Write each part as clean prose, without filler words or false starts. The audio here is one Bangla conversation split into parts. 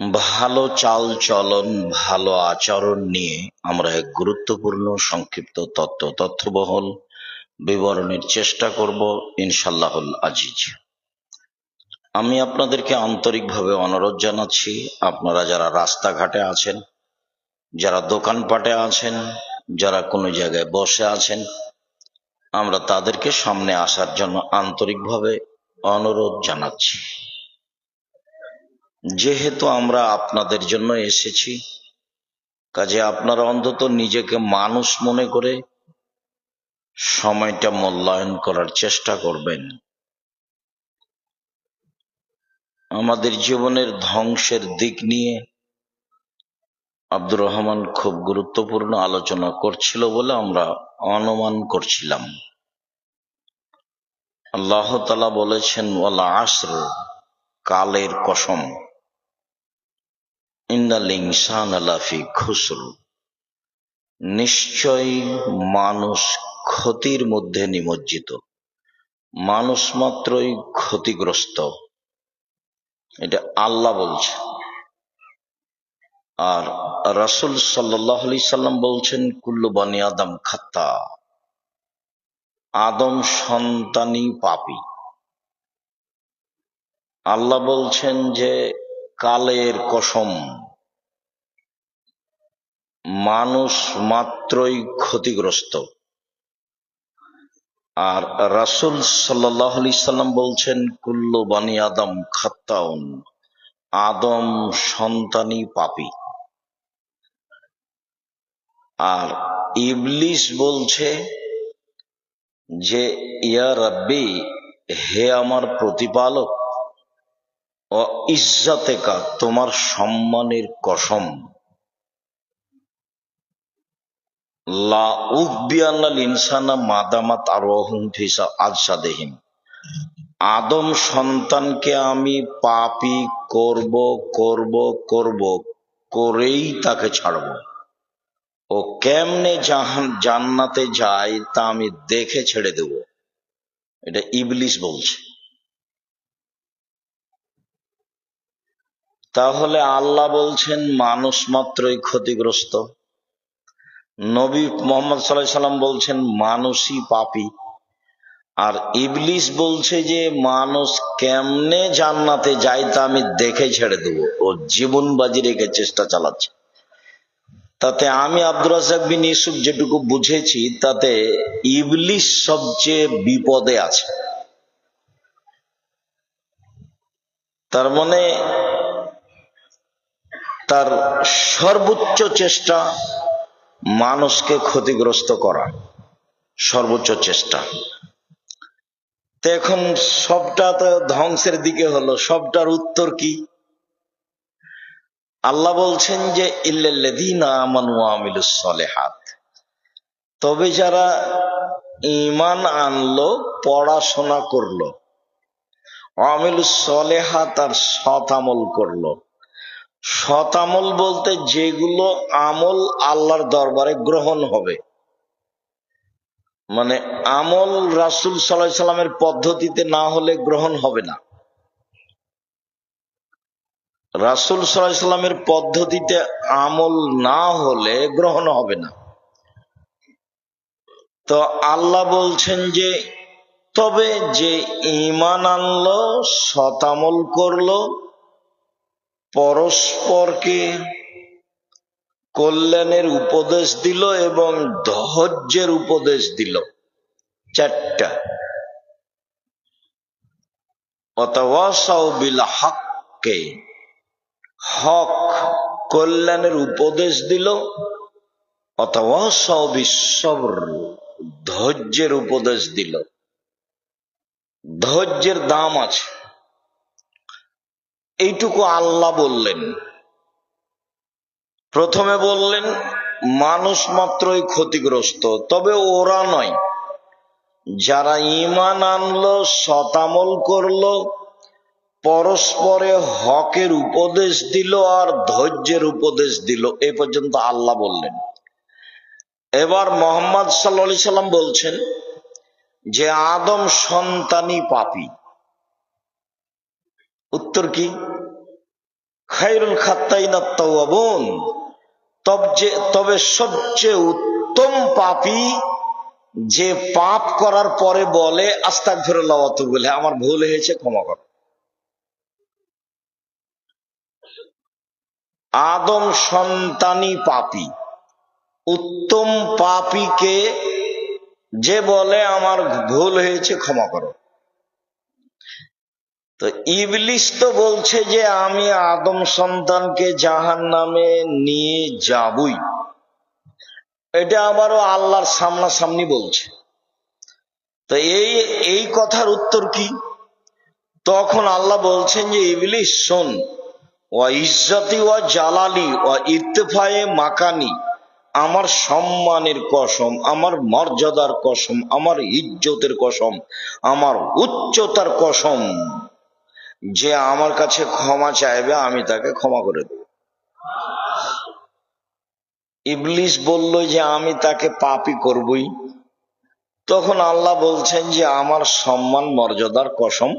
ভালো চাল চলন, ভালো আচরণ নিয়ে আমরা এক গুরুত্বপূর্ণ সংক্ষিপ্ত তথ্যবহুল বিবরণের চেষ্টা করব ইনশাআল্লাহুল আজিজ। আমি আপনাদেরকে আন্তরিকভাবে অনুরোধ জানাচ্ছি, আপনারা যারা রাস্তাঘাটে আছেন, যারা দোকানপাটে আছেন, যারা কোনো জায়গায় বসে আছেন, আমরা তাদেরকে সামনে আসার জন্য আন্তরিকভাবে অনুরোধ জানাচ্ছি। যেহেতু আমরা আপনাদের জন্য এসেছি, কাজে আপনারা অন্তত নিজেকে মানুষ মনে করে সময়টা মূল্যায়ন করার চেষ্টা করবেন। আমাদের জীবনের ধ্বংসের দিক নিয়ে আব্দুর রহমান খুব গুরুত্বপূর্ণ আলোচনা করছিল বলে আমরা অনুমান করছিলাম। আল্লাহ তাআলা বলেছেন, ওয়াল আসর, কালের কসম, ইন্নাল ইনসানা লাফি খুসর, নিশ্চয়ই মানুষ ক্ষতির মধ্যে নিমজ্জিত, মানুষ মাত্রই ক্ষতিগ্রস্ত। এটা আল্লাহ বলছে। আর রাসূল সাল্লাল্লাহু আলাইহি সাল্লাম বলছেন, কুল্লু বনি আদম খাত্তা, আদম সন্তানই পাপী। আল্লাহ বলছেন যে কালের কসম, মানুষ মাত্রই ক্ষতিগ্রস্ত। আর রাসূল সাল্লাল্লাহু আলাইহি সাল্লাম বলছেন, কুল্লু বনি আদম খাত্তাউন, আদম সন্তানই পাপী। আর ইবলিস বলছে যে, ইয়া রাব্বি, হে আমার প্রতিপালক, ও ইজ্জাতেকা, তোমার সম্মানের কসম, লা উগবিয়ান্নাল ইনসানা মাদামাত আরওয়াহুম ফি আজসাদিহিম, আদম সন্তানকে আমি পাপী করব করব করব করেই তাকে ছাড়ব। ও কেমনে জান্নাতে যায় তা আমি দেখে ছেড়ে দেব। এটা ইবলিস বলছে। তাহলে আল্লাহ বলছেন মানুষ মাত্রই ক্ষতিগ্রস্ত, নবী মুহাম্মদ সাল্লাল্লাহু আলাইহি সাল্লাম বলছেন মানুষই পাপী, আর ইবলিস বলছে যে মানুষ কেমনে জান্নাতে যায় তা আমি দেখে ছেড়ে দেব। ও জীবন বাজি রেখে চেষ্টা চালাচ্ছে। তাতে আমি আব্দুর রাজ্জাক বিন ইউসুফ যেটুকু বুঝেছি, তাতে ইবলিস সবচেয়ে বিপদে আছে। তার মানে তার সর্বোচ্চ চেষ্টা মানুষকে ক্ষতিগ্রস্ত করা, সর্বোচ্চ চেষ্টা। তো এখন সবটা তো ধ্বংসের দিকে হলো, সবটার উত্তর কি? আল্লাহ বলছেন যে ইল্লাল্লাযীনা আমানু ওয়া আমিলুস সলিহাত, তবে যারা ঈমান আনলো, পড়াশোনা করলো, আমিলুস সলিহাত, আর সৎ আমল করলো। সৎ আমল বলতে যেগুলো আমল আল্লাহর দরবারে গ্রহণ হবে, মানে আমল রাসূল সাল্লাল্লাহু আলাইহি সাল্লামের পদ্ধতিতে না হলে গ্রহণ হবে না। রাসূল সাল্লাল্লাহু আলাইহি সাল্লামের পদ্ধতিতে আমল না হলে গ্রহণ হবে না। তো আল্লাহ বলছেন যে তবে যে ঈমান আনলো, সৎ আমল করলো, পরস্পরকে কল্যাণের উপদেশ দিল এবং ধৈর্যের উপদেশ দিল, চারটা। ওয়াতাওয়াসাউ বিল হক্কে, হক কল্যাণের উপদেশ দিল, ওয়াতাওয়াসাউ বিস সবর, ধৈর্যের উপদেশ দিল। ধৈর্যের দাম আছে, এইটুকু আল্লাহ বললেন। প্রথমে বললেন মানুষ মাত্রই ক্ষতিগ্রস্ত, তবে ওরা নয়, যারা ঈমান আনলো, সৎ আমল করলো, পরস্পরে হকের উপদেশ দিল আর ধৈর্যের উপদেশ দিল, এ পর্যন্ত আল্লাহ বললেন। এবার মুহাম্মদ সাল্লাল্লাহু আলাইহি সাল্লাম বলছেন যে আদম সন্তানই পাপী। উত্তর কি? খায়রুল খাত্তাইনা তাওয়াবুন, তবে সবচেয়ে উত্তম পাপী যে পাপ করার পরে বলে আস্তাগফিরুল্লাহ ওয়া আতুবু ইলাইহি, আমার ভুল হয়েছে ক্ষমা কর। আদম সন্তানই পাপী। উত্তম পাপীকে যে বলে আমার ভুল হয়েছে ক্ষমা করো। তো ইবলিস তো বলছে যে আমি আদম সন্তানকে জাহান্নামে নিয়ে যাবই, এটা আবারও আল্লাহর সামনাসামনি বলছে। তো এই কথার উত্তর কি? তখন আল্লাহ বলছেন যে ইবলিস শোন, ওয়া ইজ্জতি ওয়া জালালি ওয়া ইরতিফায়ে মাকানি, আমার সম্মানের কসম, আমার মর্যাদার কসম, আমার ইজ্জতের কসম, আমার উচ্চতার কসম, যে আমার কাছে ক্ষমা চাইবে আমি তাকে ক্ষমা করে দেব। ইবলিস বলল যে আমি তাকে পাপী করবই। তখন আল্লাহ বলছেন যে আমার সম্মান মর্যাদার কসম,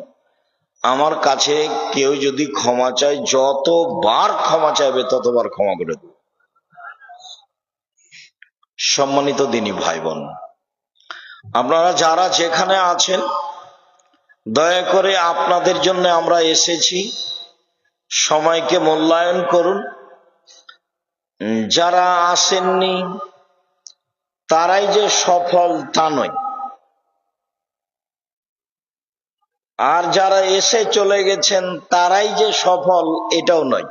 আমার কাছে কেউ যদি ক্ষমা চায়, যতবার ক্ষমা চাইবে ততবার ক্ষমা করে দেব। সম্মানিত দিনী ভাই বোন, আপনারা যারা যেখানে আছেন, দয়া করে আপনাদের জন্য আমরা এসেছি, সময়কে মূল্যায়ন করুন। যারা আসেননি তারাই যে সফল তা নয়, আর যারা এসে চলে গেছেন তারাই যে সফল এটাও নয়।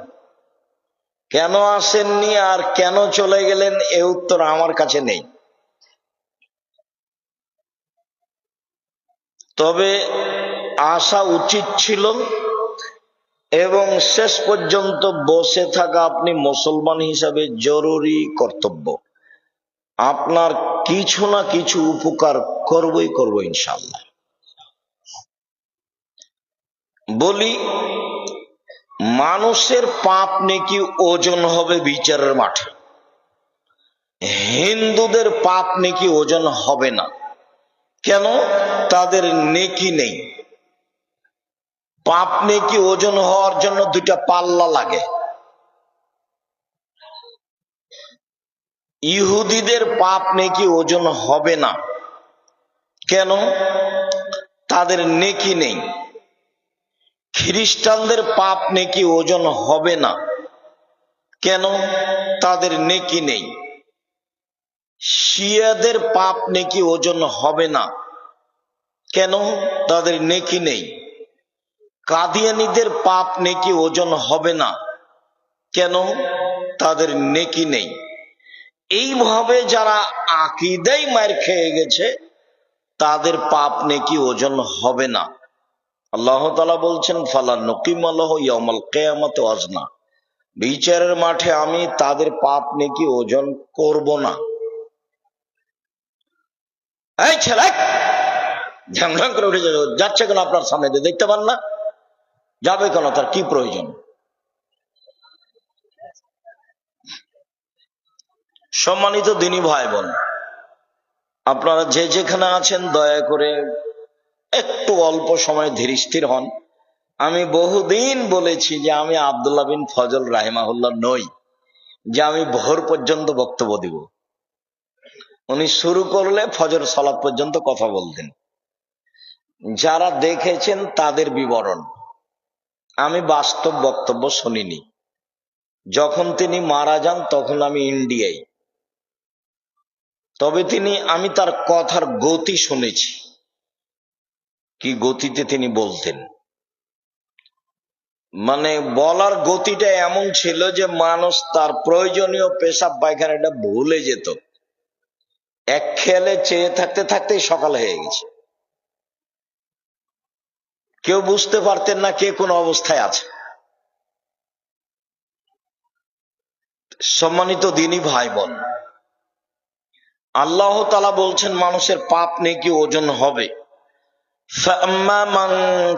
কেন আসেননি আর কেন চলে গেলেন এ উত্তর আমার কাছে নেই। তবে আসা উচিত ছিল, এবং শেষ পর্যন্ত বসে থাকা আপনি মুসলমান হিসাবে জরুরি কর্তব্য। আপনার কিছু না কিছু উপকার করবই করব ইনশাআল্লাহ। বলি, মানুষের পাপ নেকি ওজন হবে বিচারের মাঠে, হিন্দুদের পাপ নেকি ওজন হবে না। কেন? তাদের নেকি নেই। পাপ নেকি ওজন হওয়ার জন্য দুইটা পাল্লা লাগে। ইহুদিদের পাপ নেকি ওজন হবে না। কেন? তাদের নেকি নেই। খ্রিস্টানদের পাপ নেকি ওজন হবে না। কেন? তাদের নেকি নেই। শিয়াদের পাপ নেকি ওজন হবে না। কেন? তাদের নেকি নেই। কাদিয়ানীদের পাপ নেকি ওজন হবে না। কেন? তাদের নেকি নেই। এইভাবে যারা আকীদায় মার খেয়ে গেছে তাদের পাপ নেকি ওজন হবে না। আল্লাহ তাআলা বলছেন, ফালা নুকিমু লাহু ইয়াউমাল কিয়ামাতি ওয়াজনা, বিচারের মাঠে আমি তাদের পাপ নেকি ওজন করব না। এই ছেলে ঝাংঝাং করে উঠে যাচ্ছে কেন? আপনার সামনে দিয়ে দেখতে পান না? যাবে কেন? তার কি প্রয়োজন? সম্মানিত দিনী ভাই বোন, আপনারা যে যেখানে আছেন দয়া করে একটু অল্প সময় ধীর স্থির হন। আমি বহুদিন বলেছি যে আমি আব্দুল্লাহ বিন ফজল রাহিমাহুল্লাহ নই যে আমি ভোর পর্যন্ত বক্তব্য দিব। উনি শুরু করলে ফজর সালাত পর্যন্ত কথা বলতেন। যারা দেখেছেন তাদের বিবরণ, আমি বাস্তব বক্তব্য শুনিনি। যখন তিনি মারা যান তখন আমি ইন্ডিয়ায়, তবে আমি তার কথার গতি শুনেছি, কি গতিতে তিনি বলতেন। মানে বলার গতিটা এমন ছিল যে মানুষ তার প্রয়োজনীয় পেশাব পায়খানাটা ভুলে যেত। এক খেয়ালে চেয়ে থাকতে থাকতেই সকাল হয়ে গেছে, কেউ বুঝতে পারতেন না কে কোন অবস্থায় আছে। সম্মানিত দিনী ভাই বোন, আল্লাহ তাআলা বলছেন মানুষের পাপ নেকি ওজন হবে। ফাআম্মা মান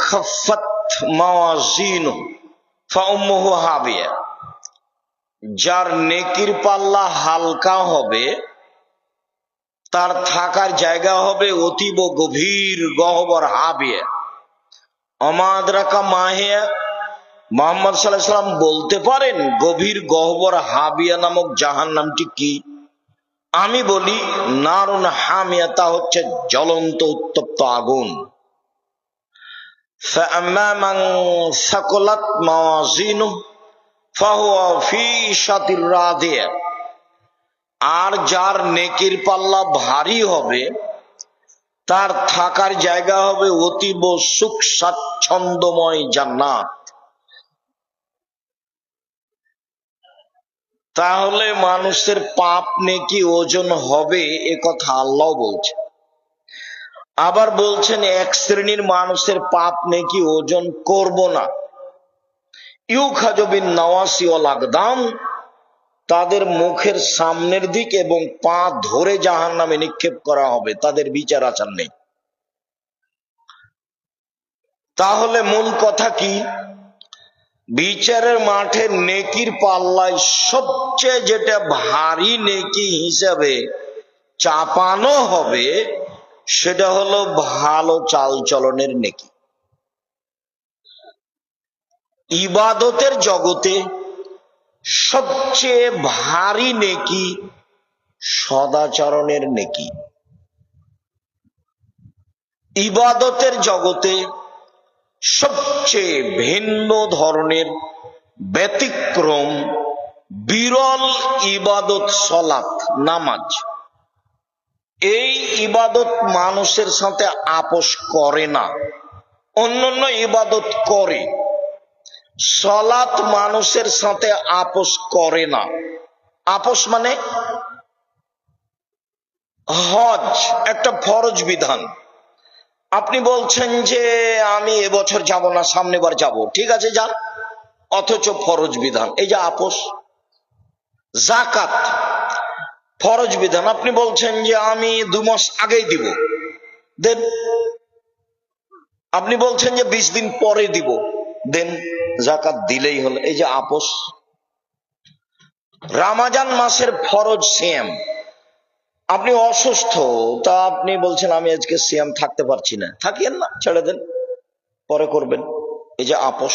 খাফফাত মাওয়াজিনুহু ফাউম্মুহু হাবিয়া, যার নেকির পাল্লা হালকা হবে তার থাকার জায়গা হবে অতীব গভীর গহ্বর হাবিয়া। অমা আদরাকা মা হিয়া, মুহাম্মদ সাল্লাল্লাহু আলাইহি সাল্লাম বলতে পারেন গভীর গহ্বর হাবিয়া নামক জাহান্নামটি কি? আমি বলি নারুন হামিয়া, তা হচ্ছে জ্বলন্ত উত্তপ্ত আগুন। فأما من ثقلت موازينه فهو في عيشة راضية, আর যার নেকির পাল্লা ভারী হবে তার থাকার জায়গা হবে অতীব সুখ স্বাচ্ছন্দ্যময় জান্নাত। তাহলে মানুষের পাপ নেকি ওজন হবে, এ কথা আল্লাহ বলছে। আবার বলছেন এক শ্রেণীর মানুষের পাপ নেকি ওজন করব না। ইউখাযু বিন নাওয়াসি ওয়াল আকদাম, তাদের মুখের সামনের দিক এবং পা ধরে জাহান্নামে নিক্ষেপ করা হবে, তাদের বিচার আচার নেই। তাহলে মূল কথা কি? বিচারের মাঠে নেকির পাল্লায় সবচেয়ে যেটা ভারী নেকি হিসাবে চাপানো হবে সেটা হলো ভালো চালচলনের নেকি। ইবাদতের জগতে সবচেয়ে ভারী নেকি সদাচরণের নেকি। ইবাদতের জগতে সবচেয়ে ভিন্ন ধরনের ব্যতিক্রম বিরল ইবাদত সালাত, নামাজ। এই ইবাদত মানুষের সাথে আপোষ করে না, অন্যান্য ইবাদত করে। সালাত মানুষের সাথে আপোষ করে না। আপোষ মানে হজ একটা ফরজ বিধান, আপনি বলছেন যে আমি এবছর যাব না, সামনেবার যাব, ঠিক আছে যান, অথচ ফরজ বিধান, এই যে আপোষ। যাকাত ফরজ বিধান, আপনি বলছেন যে আমি 2 মাস আগেই দিব, দেন। আপনি বলছেন যে 20 দিন পরে দিব, দেন, যাকাত দিলেই হলো, এই যে আপোষ। রমজান মাসের ফরজ সিয়াম, আপনি অসুস্থ, তা আপনি বলছেন আমি আজকে সিয়াম থাকতে পারছি না, থাকিয়েন না, ছেড়ে দেন, পরে করবেন, এই যে আপোষ।